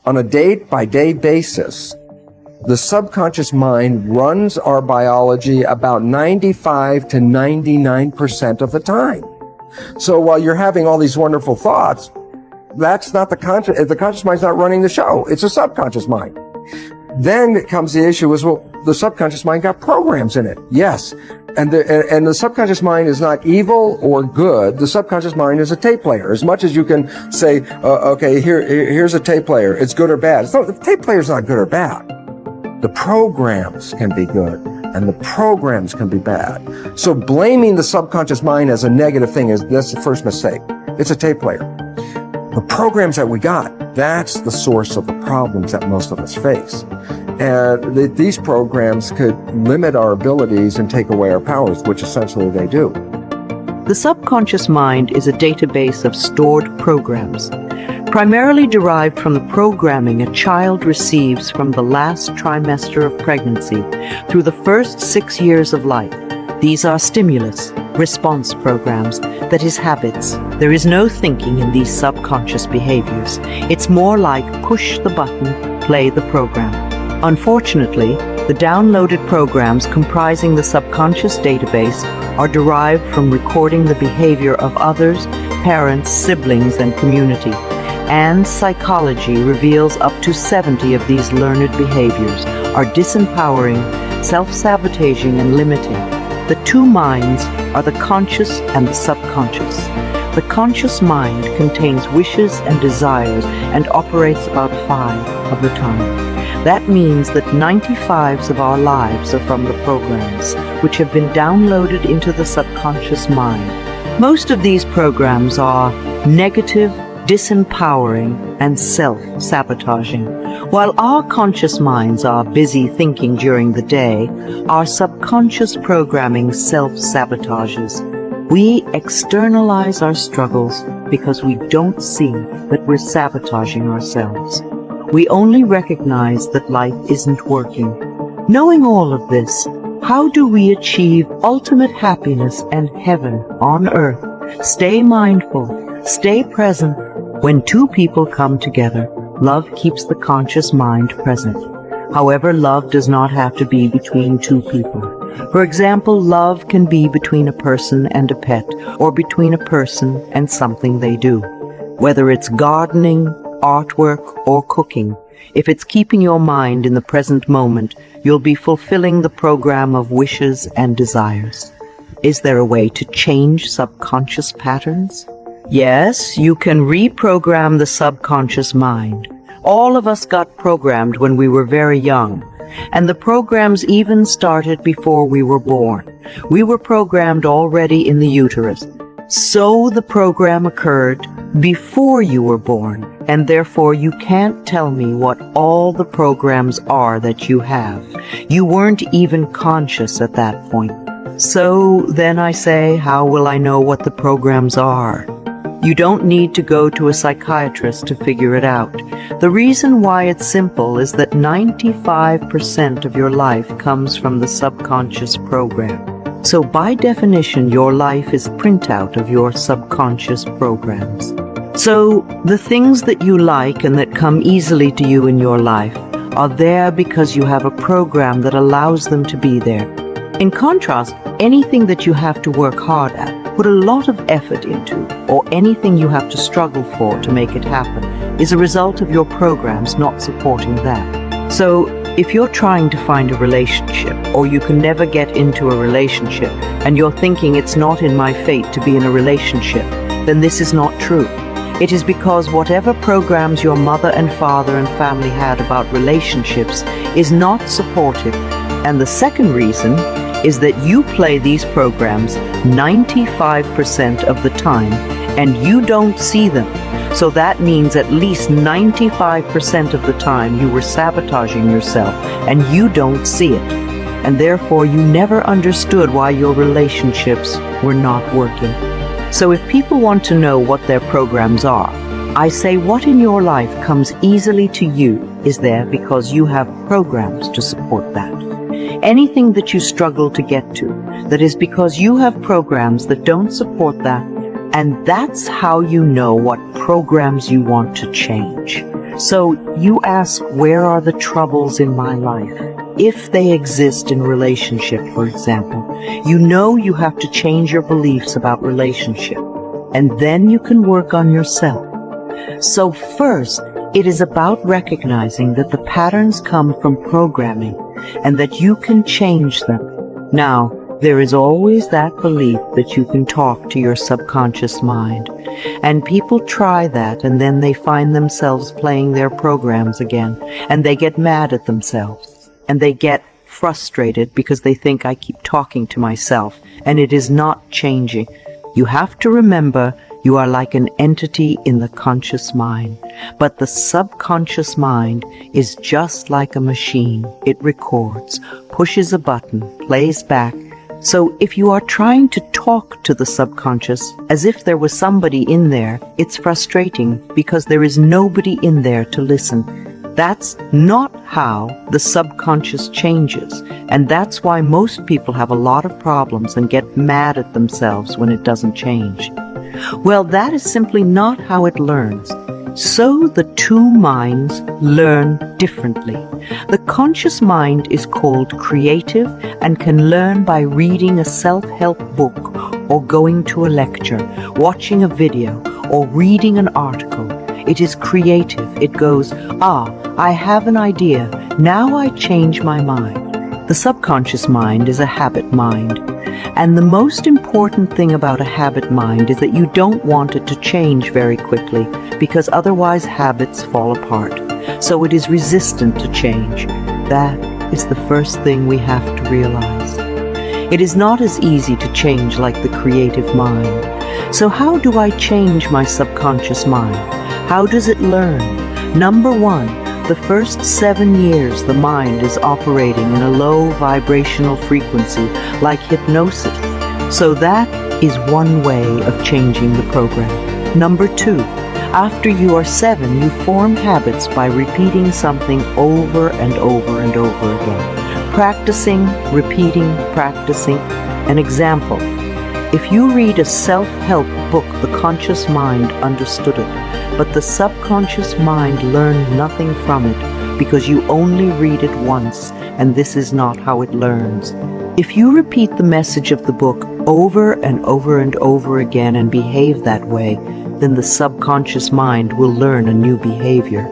On a day-by-day basis, the subconscious mind runs our biology about 95 to 99% of the time. So while you're having all these wonderful thoughts, that's not the conscious mind's not running the show. It's a subconscious mind. Then it comes the issue is, well, the subconscious mind got programs in it. Yes. And the subconscious mind is not evil or good. The subconscious mind is a tape player. As much as you can say, okay, here's a tape player. It's good or bad. The tape player's not good or bad. The programs can be good and the programs can be bad. So blaming the subconscious mind as a negative thing that's the first mistake. It's a tape player. The programs that we got, that's the source of the problems that most of us face. And these programs could limit our abilities and take away our powers, which essentially they do. The subconscious mind is a database of stored programs, primarily derived from the programming a child receives from the last trimester of pregnancy through the first 6 years of life. These are stimulus, response programs, that is habits. There is no thinking in these subconscious behaviors. It's more like push the button, play the program. Unfortunately, the downloaded programs comprising the subconscious database are derived from recording the behavior of others, parents, siblings, and community. And psychology reveals up to 70 of these learned behaviors are disempowering, self-sabotaging, and limiting. The two minds are the conscious and the subconscious. The conscious mind contains wishes and desires and operates about 5 of the time. That means that 95% of our lives are from the programs, which have been downloaded into the subconscious mind. Most of these programs are negative, disempowering, and self-sabotaging. While our conscious minds are busy thinking during the day, our subconscious programming self-sabotages. We externalize our struggles because we don't see that we're sabotaging ourselves. We only recognize that life isn't working. Knowing all of this, how do we achieve ultimate happiness and heaven on earth? Stay mindful, stay present. When two people come together, love keeps the conscious mind present. However, love does not have to be between two people. For example, love can be between a person and a pet, or between a person and something they do. Whether it's gardening, artwork, or cooking, if it's keeping your mind in the present moment, you'll be fulfilling the program of wishes and desires. Is there a way to change subconscious patterns? Yes, you can reprogram the subconscious mind. All of us got programmed when we were very young, and the programs even started before we were born. We were programmed already in the uterus. So the program occurred before you were born, and therefore you can't tell me what all the programs are that you have. You weren't even conscious at that point. So then I say, how will I know what the programs are? You don't need to go to a psychiatrist to figure it out. The reason why it's simple is that 95% of your life comes from the subconscious program. So by definition, your life is a printout of your subconscious programs. So the things that you like and that come easily to you in your life are there because you have a program that allows them to be there. In contrast, anything that you have to work hard at, put a lot of effort into, or anything you have to struggle for to make it happen, is a result of your programs not supporting that. So if you're trying to find a relationship, or you can never get into a relationship, and you're thinking it's not in my fate to be in a relationship, then this is not true. It is because whatever programs your mother and father and family had about relationships is not supportive. And the second reason is that you play these programs 95% of the time and you don't see them. So that means at least 95% of the time you were sabotaging yourself and you don't see it. And therefore you never understood why your relationships were not working. So if people want to know what their programs are, I say what in your life comes easily to you is there because you have programs to support that. Anything that you struggle to get to, that is because you have programs that don't support that, and that's how you know what programs you want to change. So you ask, where are the troubles in my life? If they exist in relationship, for example, you know you have to change your beliefs about relationship, and then you can work on yourself. So first, it is about recognizing that the patterns come from programming and that you can change them. Now, there is always that belief that you can talk to your subconscious mind. And people try that, and then they find themselves playing their programs again, and they get mad at themselves, and they get frustrated because they think, I keep talking to myself, and it is not changing. You have to remember you are like an entity in the conscious mind, but the subconscious mind is just like a machine. It records, pushes a button, plays back. So if you are trying to talk to the subconscious as if there was somebody in there, it's frustrating because there is nobody in there to listen. That's not how the subconscious changes, and that's why most people have a lot of problems and get mad at themselves when it doesn't change. Well, that is simply not how it learns. So the two minds learn differently. The conscious mind is called creative and can learn by reading a self-help book or going to a lecture, watching a video, or reading an article. It is creative. It goes, I have an idea. Now I change my mind. The subconscious mind is a habit mind. And the most important thing about a habit mind is that you don't want it to change very quickly, because otherwise habits fall apart. So it is resistant to change. That is the first thing we have to realize. It is not as easy to change like the creative mind. So how do I change my subconscious mind? How does it learn? Number one, the first 7 years the mind is operating in a low vibrational frequency like hypnosis. So that is one way of changing the program. Number two, after you are 7, you form habits by repeating something over and over and over again. Practicing, repeating, practicing. An example, if you read a self-help book, the conscious mind understood it, but the subconscious mind learned nothing from it because you only read it once, and this is not how it learns. If you repeat the message of the book over and over and over again and behave that way, then the subconscious mind will learn a new behavior.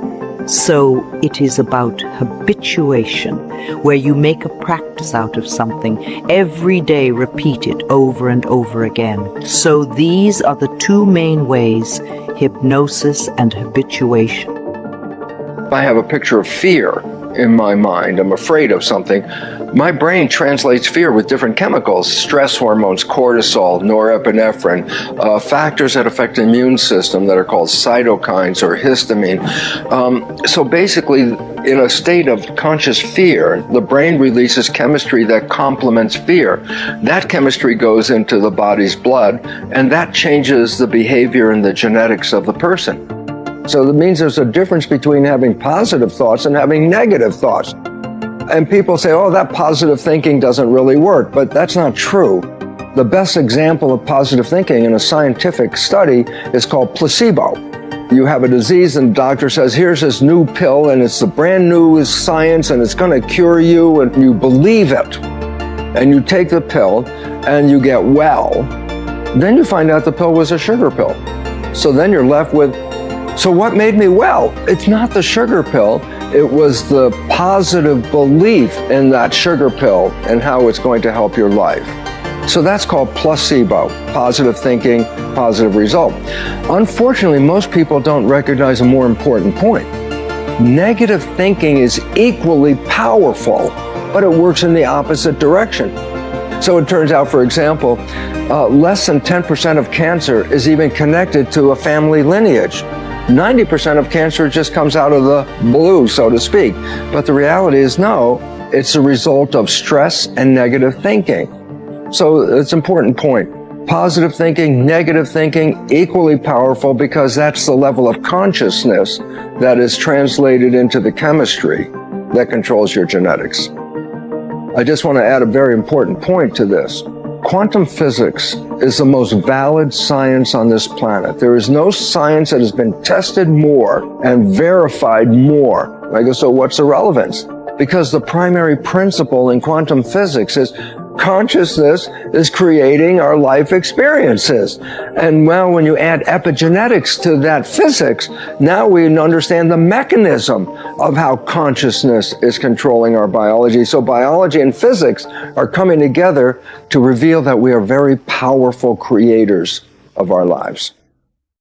So it is about habituation, where you make a practice out of something. Every day repeat it over and over again. So these are the two main ways, hypnosis and habituation. I have a picture of fear in my mind. I'm afraid of something. My brain translates fear with different chemicals, stress hormones, cortisol, norepinephrine, factors that affect the immune system that are called cytokines or histamine. So basically, in a state of conscious fear, the brain releases chemistry that complements fear. That chemistry goes into the body's blood, and that changes the behavior and the genetics of the person. So that means there's a difference between having positive thoughts and having negative thoughts. And people say, oh, that positive thinking doesn't really work, but that's not true. The best example of positive thinking in a scientific study is called placebo. You have a disease and the doctor says, here's this new pill and it's the brand new science and it's going to cure you, and you believe it. And you take the pill and you get well. Then you find out the pill was a sugar pill. So then you're left with, so what made me well? It's not the sugar pill. It was the positive belief in that sugar pill and how it's going to help your life. So that's called placebo, positive thinking, positive result. Unfortunately, most people don't recognize a more important point. Negative thinking is equally powerful, but it works in the opposite direction. So it turns out, for example, less than 10% of cancer is even connected to a family lineage. 90% of cancer just comes out of the blue, so to speak. But the reality is no, it's a result of stress and negative thinking. So it's an important point. Positive thinking, negative thinking, equally powerful because that's the level of consciousness that is translated into the chemistry that controls your genetics. I just want to add a very important point to this. Quantum physics is the most valid science on this planet. There is no science that has been tested more and verified more. I go, so what's the relevance? Because the primary principle in quantum physics is consciousness is creating our life experiences. And well, when you add epigenetics to that physics, now we understand the mechanism of how consciousness is controlling our biology. So biology and physics are coming together to reveal that we are very powerful creators of our lives.